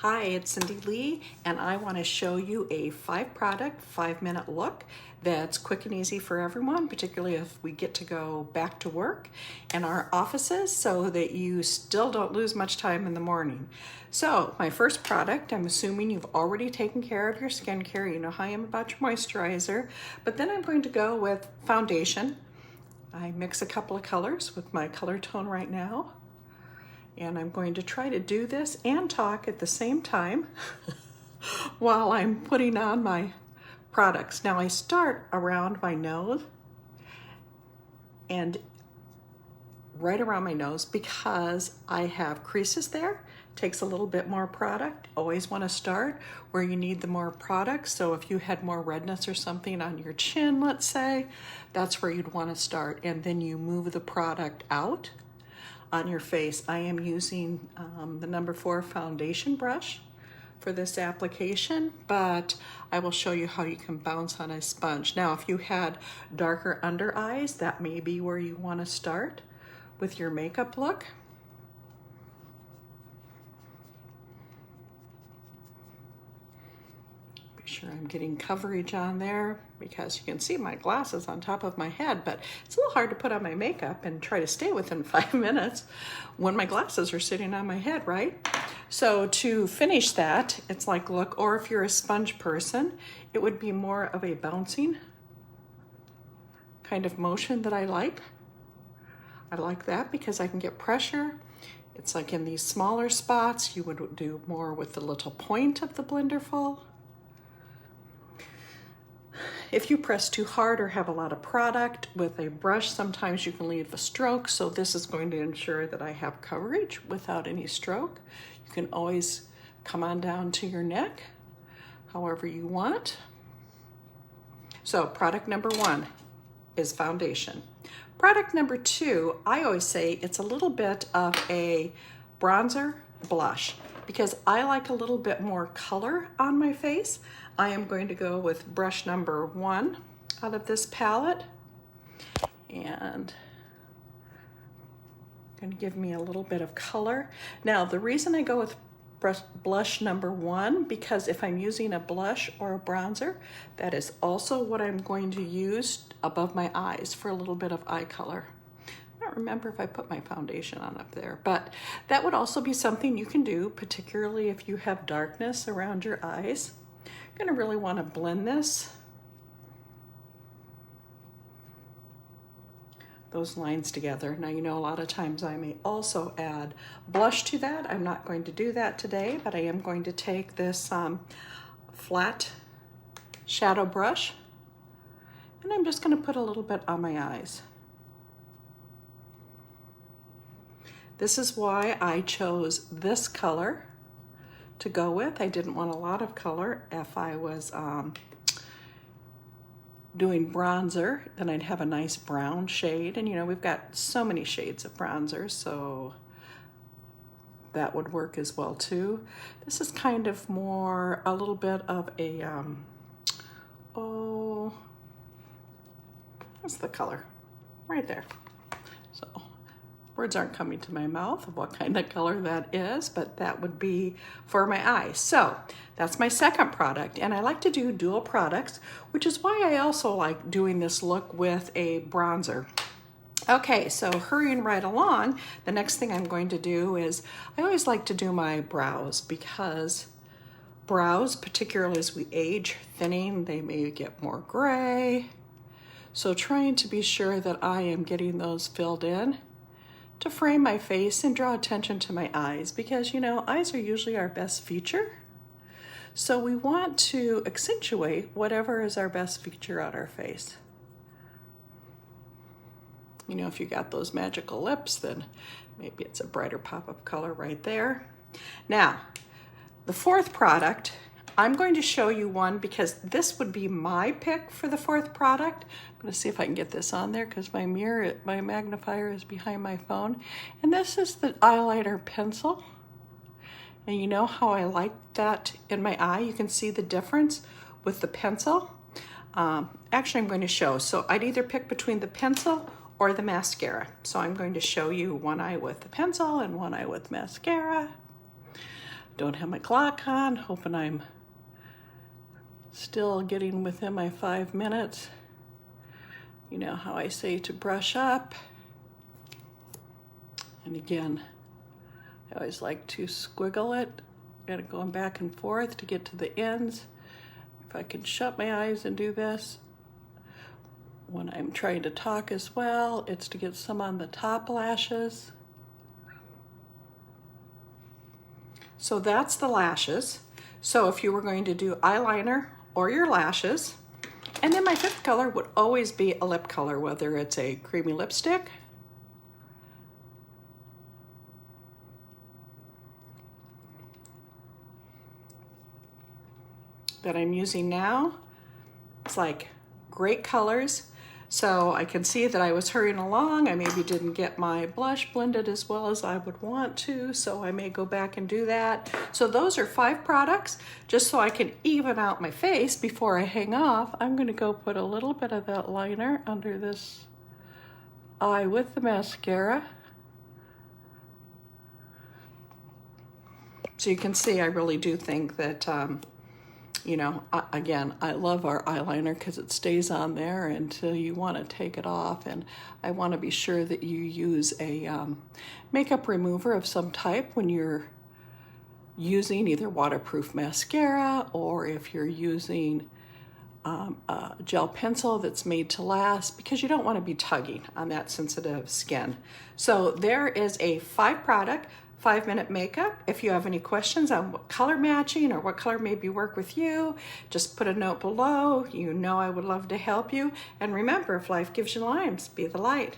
Hi, it's Cindy Lee, and I want to show you a 5-product, 5-minute look that's quick and easy for everyone, particularly if we get to go back to work in our offices so that you still don't lose much time in the morning. So my first product, I'm assuming you've already taken care of your skincare. You know how I am about your moisturizer, but then I'm going to go with foundation. I mix a couple of colors with my color tone right now. And I'm going to try to do this and talk at the same time while I'm putting on my products. Now I start around my nose and right around my nose because I have creases there. Takes a little bit more product. Always want to start where you need the more product. So if you had more redness or something on your chin, let's say, that's where you'd want to start. And then you move the product out on your face. I am using the number 4 foundation brush for this application, but I will show you how you can bounce on a sponge. Now, if you had darker under eyes, that may be where you want to start with your makeup look. Be sure I'm getting coverage on there because you can see my glasses on top of my head, but it's a little hard to put on my makeup and try to stay within 5 minutes when my glasses are sitting on my head, right? So to finish that, it's like, look, or if you're a sponge person, it would be more of a bouncing kind of motion that I like. I like that because I can get pressure. It's like in these smaller spots, you would do more with the little point of the blender full. If you press too hard or have a lot of product with a brush, sometimes you can leave a stroke. So this is going to ensure that I have coverage without any stroke. You can always come on down to your neck, however you want. So product number 1 is foundation. Product number 2, I always say it's a little bit of a bronzer blush because I like a little bit more color on my face. I am going to go with brush number 1 out of this palette, and going to give me a little bit of color. Now, the reason I go with blush number 1, because if I'm using a blush or a bronzer, that is also what I'm going to use above my eyes for a little bit of eye color. I don't remember if I put my foundation on up there, but that would also be something you can do, particularly if you have darkness around your eyes. You're going to really want to blend those lines together. Now, you know, a lot of times I may also add blush to that. I'm not going to do that today, but I am going to take this flat shadow brush, and I'm just going to put a little bit on my eyes. This is why I chose this color to go with. I didn't want a lot of color. If I was doing bronzer, then I'd have a nice brown shade. And you know, we've got so many shades of bronzer, so that would work as well too. This is kind of more a little bit of a, oh, what's the color? Right there. So words aren't coming to my mouth of what kind of color that is, but that would be for my eyes. So that's my second product, and I like to do dual products, which is why I also like doing this look with a bronzer. Okay, so hurrying right along, the next thing I'm going to do is, I always like to do my brows, because brows, particularly as we age, thinning, they may get more gray. So trying to be sure that I am getting those filled in to frame my face and draw attention to my eyes, because you know, eyes are usually our best feature. So we want to accentuate whatever is our best feature on our face. You know, if you got those magical lips, then maybe it's a brighter pop of color right there. Now, the 4th product, I'm going to show you one because this would be my pick for the 4th product. I'm going to see if I can get this on there because my magnifier is behind my phone. And this is the eyeliner pencil. And you know how I like that in my eye? You can see the difference with the pencil. Actually, I'm going to show. So I'd either pick between the pencil or the mascara. So I'm going to show you one eye with the pencil and one eye with mascara. Don't have my clock on, hoping I'm still getting within my 5 minutes. You know how I say to brush up. And again, I always like to squiggle it, and going back and forth to get to the ends. If I can shut my eyes and do this, when I'm trying to talk as well, it's to get some on the top lashes. So that's the lashes. So if you were going to do eyeliner or your lashes, and then my fifth color would always be a lip color, whether it's a creamy lipstick that I'm using now. It's like great colors. So I can see that I was hurrying along. I maybe didn't get my blush blended as well as I would want to, so I may go back and do that. So those are 5 products. Just so I can even out my face before I hang off, I'm gonna go put a little bit of that liner under this eye with the mascara. So you can see I really do think that you know, again, I love our eyeliner because it stays on there until you want to take it off. And I want to be sure that you use a makeup remover of some type when you're using either waterproof mascara, or if you're using a gel pencil that's made to last, because you don't want to be tugging on that sensitive skin. So there is a 5 product 5-minute makeup. If you have any questions on what color matching or what color maybe work with you, just put a note below. You know I would love to help you. And remember, if life gives you limes, be the light.